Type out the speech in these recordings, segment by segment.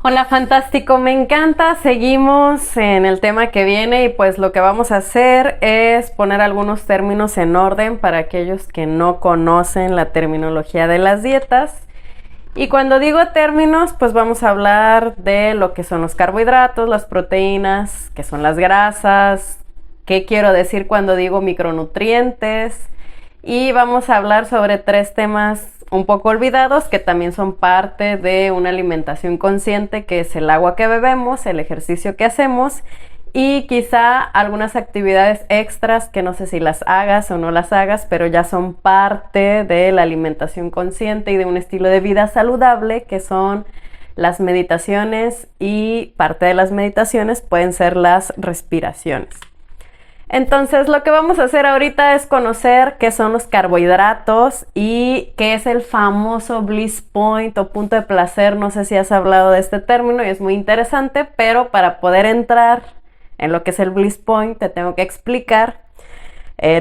Hola, fantástico, me encanta. Seguimos en el tema que viene y pues lo que vamos a hacer es poner algunos términos en orden para aquellos que no conocen la terminología de las dietas. Y cuando digo términos, pues vamos a hablar de lo que son los carbohidratos, las proteínas, qué son las grasas, qué quiero decir cuando digo micronutrientes, y vamos a hablar sobre 3 temas un poco olvidados que también son parte de una alimentación consciente, que es el agua que bebemos, el ejercicio que hacemos y quizá algunas actividades extras que no sé si las hagas o no las hagas, pero ya son parte de la alimentación consciente y de un estilo de vida saludable, que son las meditaciones, y parte de las meditaciones pueden ser las respiraciones. Entonces, lo que vamos a hacer ahorita es conocer qué son los carbohidratos y qué es el famoso bliss point o punto de placer. No sé si has hablado de este término y es muy interesante, pero para poder entrar en lo que es el bliss point te tengo que explicar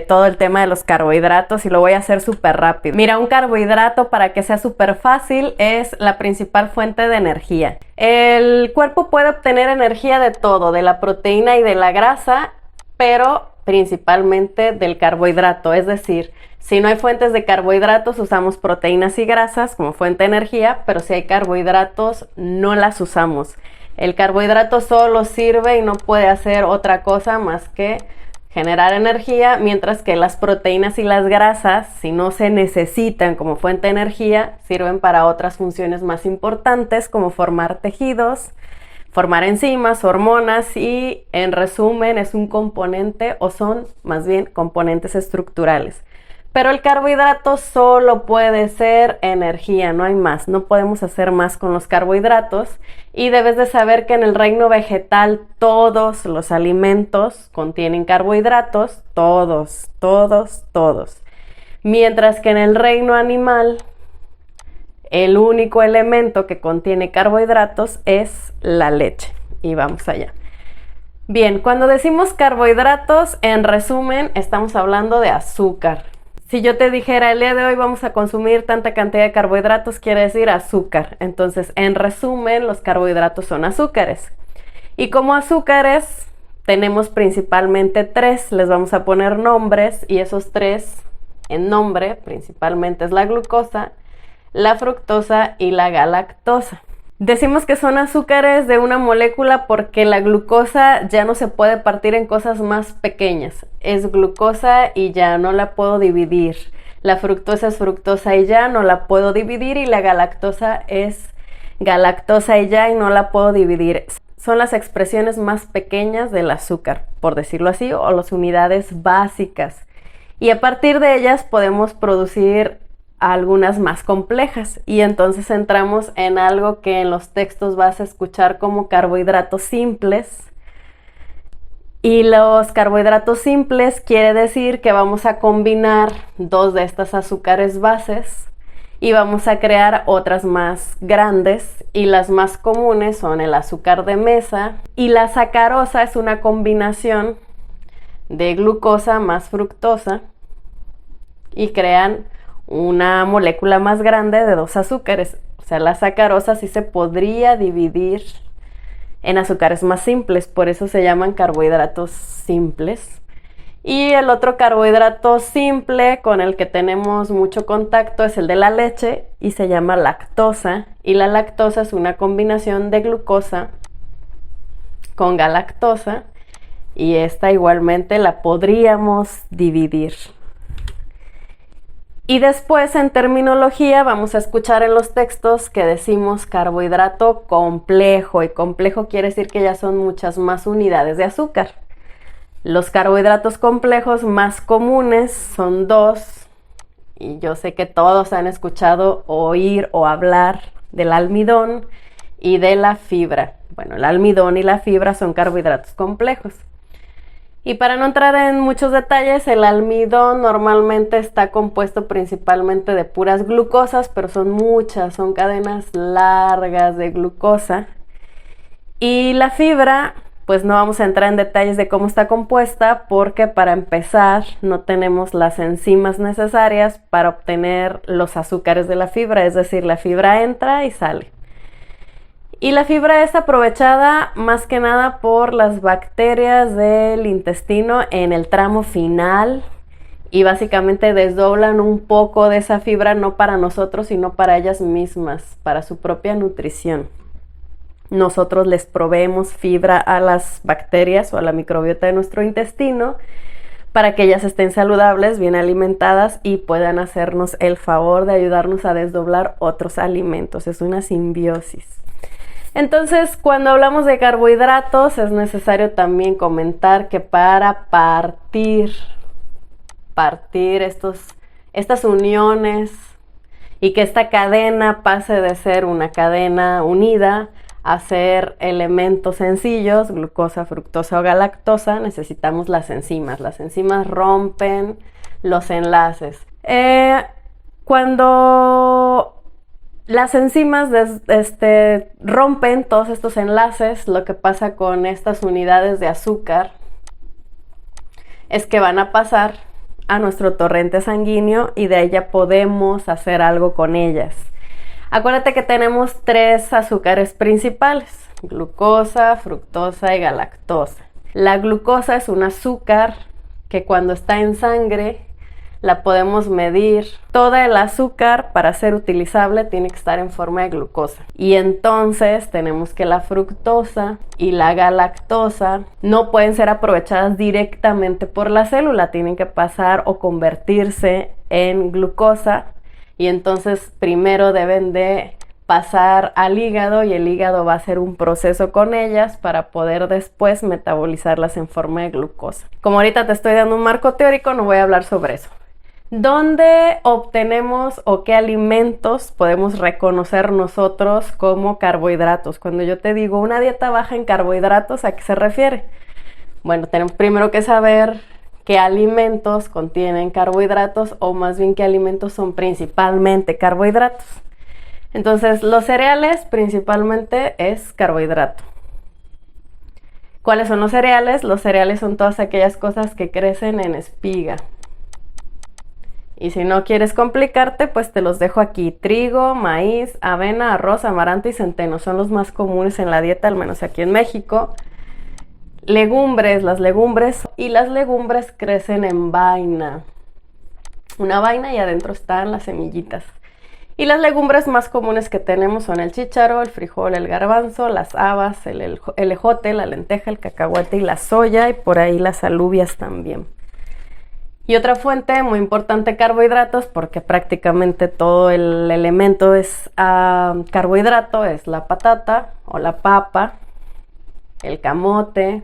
todo el tema de los carbohidratos y lo voy a hacer súper rápido. Mira, un carbohidrato, para que sea súper fácil, es la principal fuente de energía. El cuerpo puede obtener energía de todo, de la proteína y de la grasa, pero principalmente del carbohidrato. Es decir, si no hay fuentes de carbohidratos, usamos proteínas y grasas como fuente de energía, pero si hay carbohidratos, no las usamos. El carbohidrato solo sirve y no puede hacer otra cosa más que generar energía, mientras que las proteínas y las grasas, si no se necesitan como fuente de energía, sirven para otras funciones más importantes, como formar tejidos, formar enzimas, hormonas, y en resumen es un componente, o son más bien componentes estructurales. Pero el carbohidrato solo puede ser energía, no hay más, no podemos hacer más con los carbohidratos, y debes de saber que en el reino vegetal todos los alimentos contienen carbohidratos, todos, mientras que en el reino animal el único elemento que contiene carbohidratos es la leche. Y vamos allá. Bien, cuando decimos carbohidratos, en resumen, estamos hablando de azúcar. Si yo te dijera el día de hoy vamos a consumir tanta cantidad de carbohidratos, quiere decir azúcar. Entonces, en resumen, los carbohidratos son azúcares. Y como azúcares tenemos principalmente 3, les vamos a poner nombres, y esos 3 en nombre principalmente es la glucosa, la fructosa y la galactosa. Decimos que son azúcares de una molécula porque la glucosa ya no se puede partir en cosas más pequeñas. Es glucosa y ya no la puedo dividir. La fructosa es fructosa y ya no la puedo dividir. Y la galactosa es galactosa y ya, y no la puedo dividir. Son las expresiones más pequeñas del azúcar, por decirlo así, o las unidades básicas. Y a partir de ellas podemos producir algunas más complejas, y entonces entramos en algo que en los textos vas a escuchar como carbohidratos simples. Y los carbohidratos simples quiere decir que vamos a combinar 2 de estas azúcares bases y vamos a crear otras más grandes, y las más comunes son el azúcar de mesa y la sacarosa. Es una combinación de glucosa más fructosa y crean una molécula más grande de 2 azúcares. O sea, la sacarosa sí se podría dividir en azúcares más simples, por eso se llaman carbohidratos simples. Y el otro carbohidrato simple con el que tenemos mucho contacto es el de la leche, y se llama lactosa, y la lactosa es una combinación de glucosa con galactosa, y esta igualmente la podríamos dividir. Y después, en terminología, vamos a escuchar en los textos que decimos carbohidrato complejo, y complejo quiere decir que ya son muchas más unidades de azúcar. Los carbohidratos complejos más comunes son 2, y yo sé que todos han escuchado oír o hablar del almidón y de la fibra. Bueno, el almidón y la fibra son carbohidratos complejos. Y para no entrar en muchos detalles, el almidón normalmente está compuesto principalmente de puras glucosas, pero son muchas, son cadenas largas de glucosa. Y la fibra, pues no vamos a entrar en detalles de cómo está compuesta, porque para empezar no tenemos las enzimas necesarias para obtener los azúcares de la fibra, es decir, la fibra entra y sale. Y la fibra es aprovechada más que nada por las bacterias del intestino en el tramo final y básicamente desdoblan un poco de esa fibra no para nosotros sino para ellas mismas, para su propia nutrición. Nosotros les proveemos fibra a las bacterias o a la microbiota de nuestro intestino para que ellas estén saludables, bien alimentadas y puedan hacernos el favor de ayudarnos a desdoblar otros alimentos. Es una simbiosis. Entonces, cuando hablamos de carbohidratos, es necesario también comentar que para partir estas uniones y que esta cadena pase de ser una cadena unida a ser elementos sencillos, glucosa, fructosa o galactosa, necesitamos las enzimas. Las enzimas rompen los enlaces. Cuando las enzimas rompen todos estos enlaces, lo que pasa con estas unidades de azúcar es que van a pasar a nuestro torrente sanguíneo y de ahí ya podemos hacer algo con ellas. Acuérdate que tenemos 3 azúcares principales: glucosa, fructosa y galactosa. La glucosa es un azúcar que cuando está en sangre la podemos medir. Todo el azúcar, para ser utilizable, tiene que estar en forma de glucosa. Y entonces tenemos que la fructosa y la galactosa no pueden ser aprovechadas directamente por la célula, tienen que pasar o convertirse en glucosa. Y entonces primero deben de pasar al hígado y el hígado va a hacer un proceso con ellas para poder después metabolizarlas en forma de glucosa. Como ahorita te estoy dando un marco teórico, no voy a hablar sobre eso. ¿Dónde obtenemos o qué alimentos podemos reconocer nosotros como carbohidratos? Cuando yo te digo una dieta baja en carbohidratos, ¿a qué se refiere? Bueno, tenemos primero que saber qué alimentos contienen carbohidratos o más bien qué alimentos son principalmente carbohidratos. Entonces, los cereales principalmente es carbohidrato. ¿Cuáles son los cereales? Los cereales son todas aquellas cosas que crecen en espiga. Y si no quieres complicarte, pues te los dejo aquí. Trigo, maíz, avena, arroz, amaranto y centeno son los más comunes en la dieta, al menos aquí en México. Legumbres, las legumbres crecen en vaina. Una vaina y adentro están las semillitas. Y las legumbres más comunes que tenemos son el chícharo, el frijol, el garbanzo, las habas, el ejote, la lenteja, el cacahuete y la soya, y por ahí las alubias también. Y otra fuente muy importante de carbohidratos, porque prácticamente todo el elemento es carbohidrato, es la patata o la papa, el camote.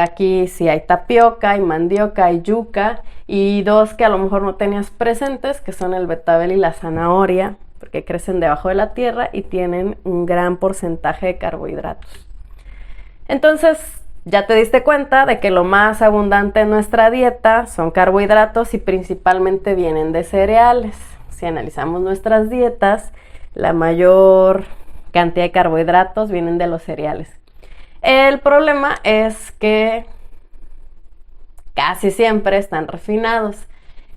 Aquí sí hay tapioca, hay mandioca, hay yuca, y 2 que a lo mejor no tenías presentes, que son el betabel y la zanahoria, porque crecen debajo de la tierra y tienen un gran porcentaje de carbohidratos. Entonces, ya te diste cuenta de que lo más abundante en nuestra dieta son carbohidratos y principalmente vienen de cereales. Si analizamos nuestras dietas, la mayor cantidad de carbohidratos vienen de los cereales. El problema es que casi siempre están refinados.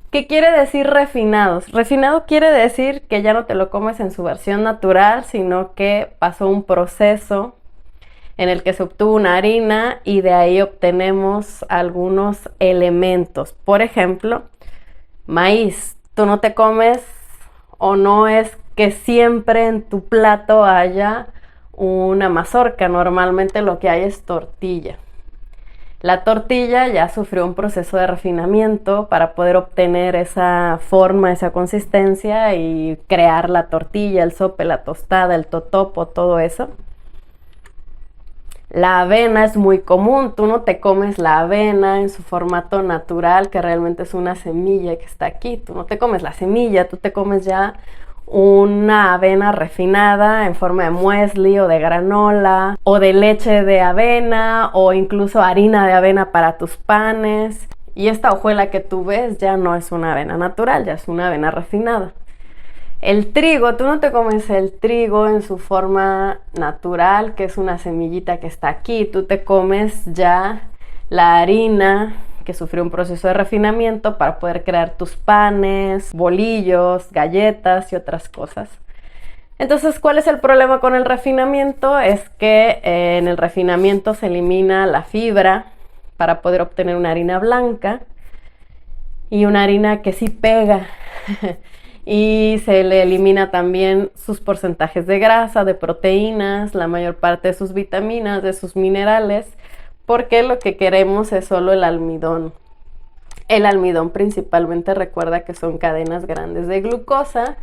¿Qué quiere decir refinados? Refinado quiere decir que ya no te lo comes en su versión natural, sino que pasó un proceso en el que se obtuvo una harina y de ahí obtenemos algunos elementos. Por ejemplo, maíz. Tú no te comes, o no es que siempre en tu plato haya una mazorca. Normalmente lo que hay es tortilla. La tortilla ya sufrió un proceso de refinamiento para poder obtener esa forma, esa consistencia y crear la tortilla, el sope, la tostada, el totopo, todo eso. La avena es muy común. Tú no te comes la avena en su formato natural, que realmente es una semilla que está aquí. Tú no te comes la semilla, tú te comes ya una avena refinada en forma de muesli o de granola o de leche de avena o incluso harina de avena para tus panes. Y esta hojuela que tú ves ya no es una avena natural, ya es una avena refinada. El trigo, tú no te comes el trigo en su forma natural, que es una semillita que está aquí. Tú te comes ya la harina que sufrió un proceso de refinamiento para poder crear tus panes, bolillos, galletas y otras cosas. Entonces, ¿cuál es el problema con el refinamiento? Es que en el refinamiento se elimina la fibra para poder obtener una harina blanca y una harina que sí pega. Y se le elimina también sus porcentajes de grasa, de proteínas, la mayor parte de sus vitaminas, de sus minerales, porque lo que queremos es solo el almidón. El almidón principalmente, recuerda que son cadenas grandes de glucosa,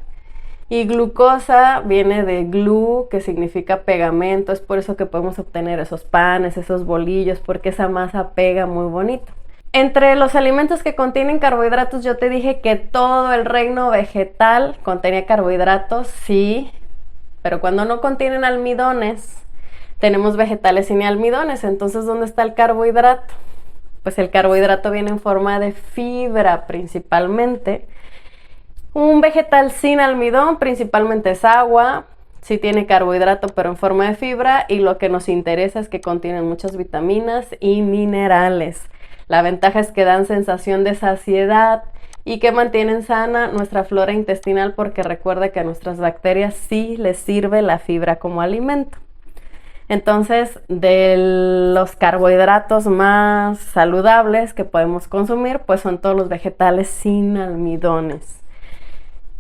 y glucosa viene de glue, que significa pegamento. Es por eso que podemos obtener esos panes, esos bolillos, porque esa masa pega muy bonito. Entre los alimentos que contienen carbohidratos, yo te dije que todo el reino vegetal contenía carbohidratos, sí, pero cuando no contienen almidones, tenemos vegetales sin almidones. Entonces, ¿dónde está el carbohidrato? Pues el carbohidrato viene en forma de fibra principalmente. Un vegetal sin almidón principalmente es agua, sí tiene carbohidrato pero en forma de fibra, y lo que nos interesa es que contienen muchas vitaminas y minerales. La ventaja es que dan sensación de saciedad y que mantienen sana nuestra flora intestinal, porque recuerda que a nuestras bacterias sí les sirve la fibra como alimento. Entonces, de los carbohidratos más saludables que podemos consumir, pues son todos los vegetales sin almidones.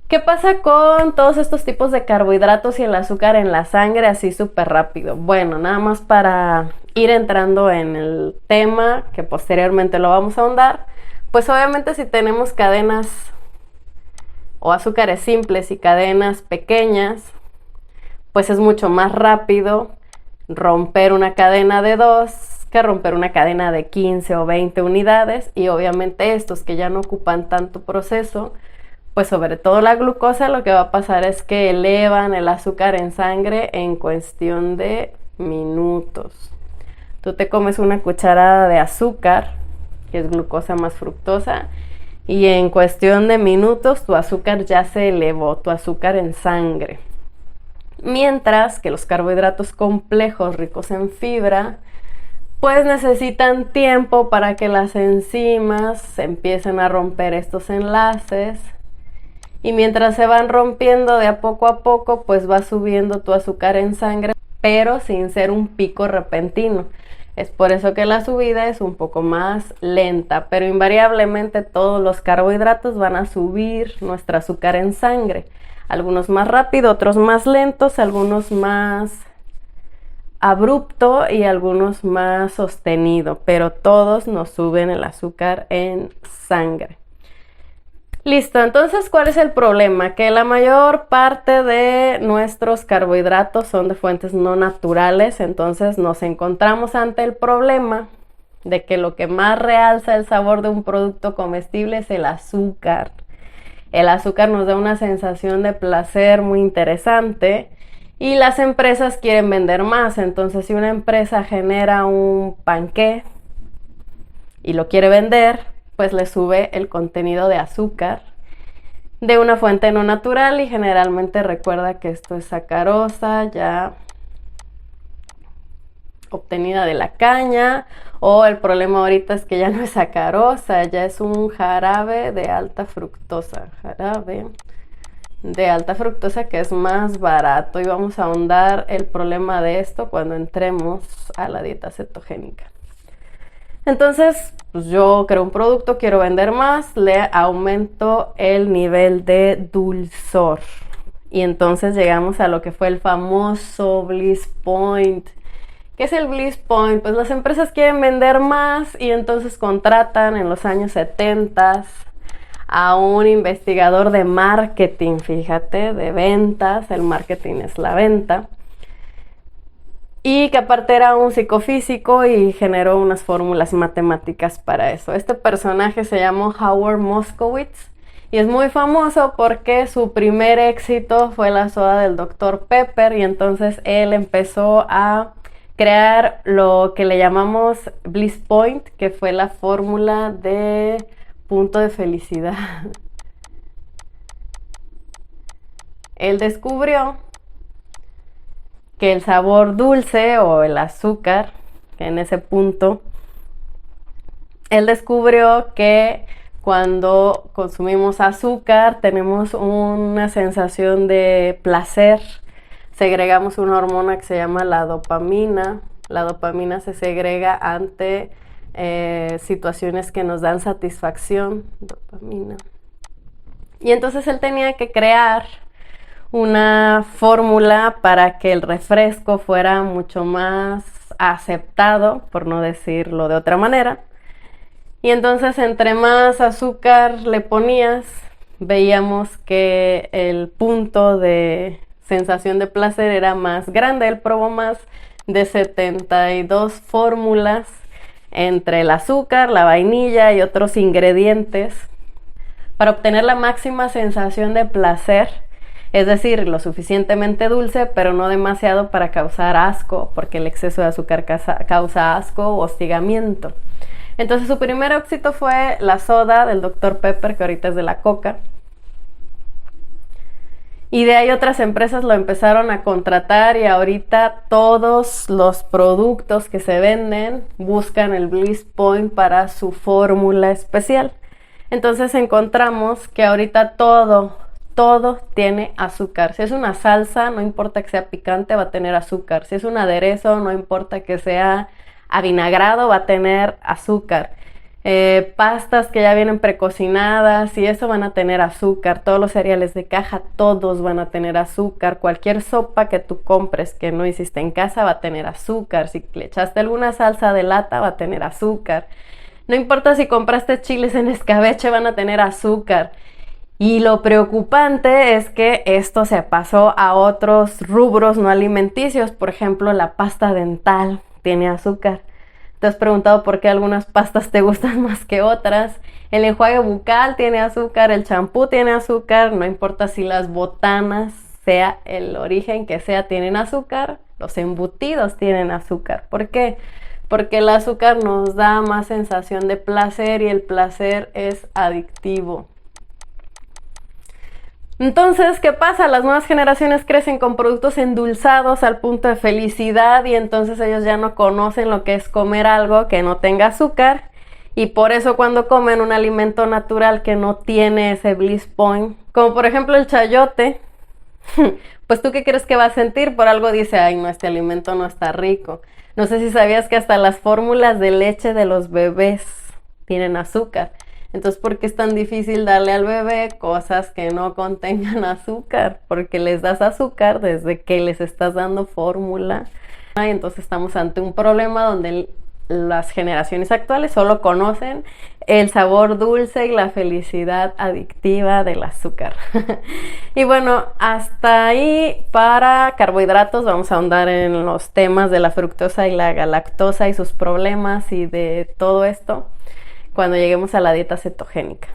¿Qué pasa con todos estos tipos de carbohidratos y el azúcar en la sangre así súper rápido? Bueno, nada más para ir entrando en el tema, que posteriormente lo vamos a ahondar, pues obviamente si tenemos cadenas o azúcares simples y cadenas pequeñas, pues es mucho más rápido romper una cadena de 2 que romper una cadena de 15 o 20 unidades, y obviamente estos que ya no ocupan tanto proceso, pues sobre todo la glucosa, lo que va a pasar es que elevan el azúcar en sangre en cuestión de minutos. Tú te comes una cucharada de azúcar, que es glucosa más fructosa, y en cuestión de minutos tu azúcar ya se elevó, tu azúcar en sangre. Mientras que los carbohidratos complejos ricos en fibra, pues necesitan tiempo para que las enzimas empiecen a romper estos enlaces. Y mientras se van rompiendo de a poco, pues va subiendo tu azúcar en sangre, pero sin ser un pico repentino. Es por eso que la subida es un poco más lenta, pero invariablemente todos los carbohidratos van a subir nuestro azúcar en sangre. Algunos más rápido, otros más lentos, algunos más abrupto y algunos más sostenido, pero todos nos suben el azúcar en sangre. Listo, entonces, ¿cuál es el problema? Que la mayor parte de nuestros carbohidratos son de fuentes no naturales. Entonces nos encontramos ante el problema de que lo que más realza el sabor de un producto comestible es el azúcar. El azúcar nos da una sensación de placer muy interesante y las empresas quieren vender más. Entonces, si una empresa genera un panqué y lo quiere vender, pues le sube el contenido de azúcar de una fuente no natural, y generalmente recuerda que esto es sacarosa ya obtenida de la caña, o el problema ahorita es que ya no es sacarosa, ya es un jarabe de alta fructosa, que es más barato, y vamos a ahondar el problema de esto cuando entremos a la dieta cetogénica. Entonces, pues yo creo un producto, quiero vender más, le aumento el nivel de dulzor. Y entonces llegamos a lo que fue el famoso Bliss Point. ¿Qué es el Bliss Point? Pues las empresas quieren vender más y entonces contratan en los años 70 a un investigador de marketing, fíjate, de ventas. El marketing es la venta. Y que aparte era un psicofísico y generó unas fórmulas matemáticas para eso. Este personaje se llamó Howard Moskowitz y es muy famoso porque su primer éxito fue la soda del Dr. Pepper, y entonces él empezó a crear lo que le llamamos Bliss Point, que fue la fórmula de punto de felicidad. Él descubrió que el sabor dulce o el azúcar, que en ese punto, él descubrió que cuando consumimos azúcar tenemos una sensación de placer segregamos una hormona que se llama la dopamina. La dopamina se segrega ante situaciones que nos dan satisfacción. Dopamina. Y entonces él tenía que crear una fórmula para que el refresco fuera mucho más aceptado, por no decirlo de otra manera. Y entonces entre más azúcar le ponías, veíamos que el punto de sensación de placer era más grande. Él probó más de 72 fórmulas entre el azúcar, la vainilla y otros ingredientes para obtener la máxima sensación de placer, es decir, lo suficientemente dulce, pero no demasiado para causar asco, porque el exceso de azúcar causa asco o hostigamiento. Entonces su primer éxito fue la soda del Dr. Pepper, que ahorita es de la Coca. Y de ahí otras empresas lo empezaron a contratar y ahorita todos los productos que se venden buscan el Bliss Point para su fórmula especial. Entonces encontramos que ahorita todo tiene azúcar. Si es una salsa, no importa que sea picante, va a tener azúcar. Si es un aderezo, no importa que sea avinagrado, va a tener azúcar. Pastas que ya vienen precocinadas y eso van a tener azúcar. Todos los cereales de caja, todos van a tener azúcar. Cualquier sopa que tú compres que no hiciste en casa va a tener azúcar. Si le echaste alguna salsa de lata, va a tener azúcar. No importa si compraste chiles en escabeche, van a tener azúcar. Y lo preocupante es que esto se pasó a otros rubros no alimenticios. Por ejemplo, la pasta dental tiene azúcar. ¿Te has preguntado por qué algunas pastas te gustan más que otras? El enjuague bucal tiene azúcar, el champú tiene azúcar, no importa si las botanas, sea el origen que sea, tienen azúcar, los embutidos tienen azúcar. ¿Por qué? Porque el azúcar nos da más sensación de placer y el placer es adictivo. Entonces, ¿qué pasa? Las nuevas generaciones crecen con productos endulzados al punto de felicidad y entonces ellos ya no conocen lo que es comer algo que no tenga azúcar y por eso cuando comen un alimento natural que no tiene ese Bliss Point, como por ejemplo el chayote, pues tú qué crees que va a sentir, por algo dice, ay no, este alimento no está rico. No sé si sabías que hasta las fórmulas de leche de los bebés tienen azúcar. Entonces, ¿por qué es tan difícil darle al bebé cosas que no contengan azúcar? Porque les das azúcar desde que les estás dando fórmula. Y entonces estamos ante un problema donde las generaciones actuales solo conocen el sabor dulce y la felicidad adictiva del azúcar. Y bueno, hasta ahí para carbohidratos. Vamos a ahondar en los temas de la fructosa y la galactosa y sus problemas y de todo esto cuando lleguemos a la dieta cetogénica.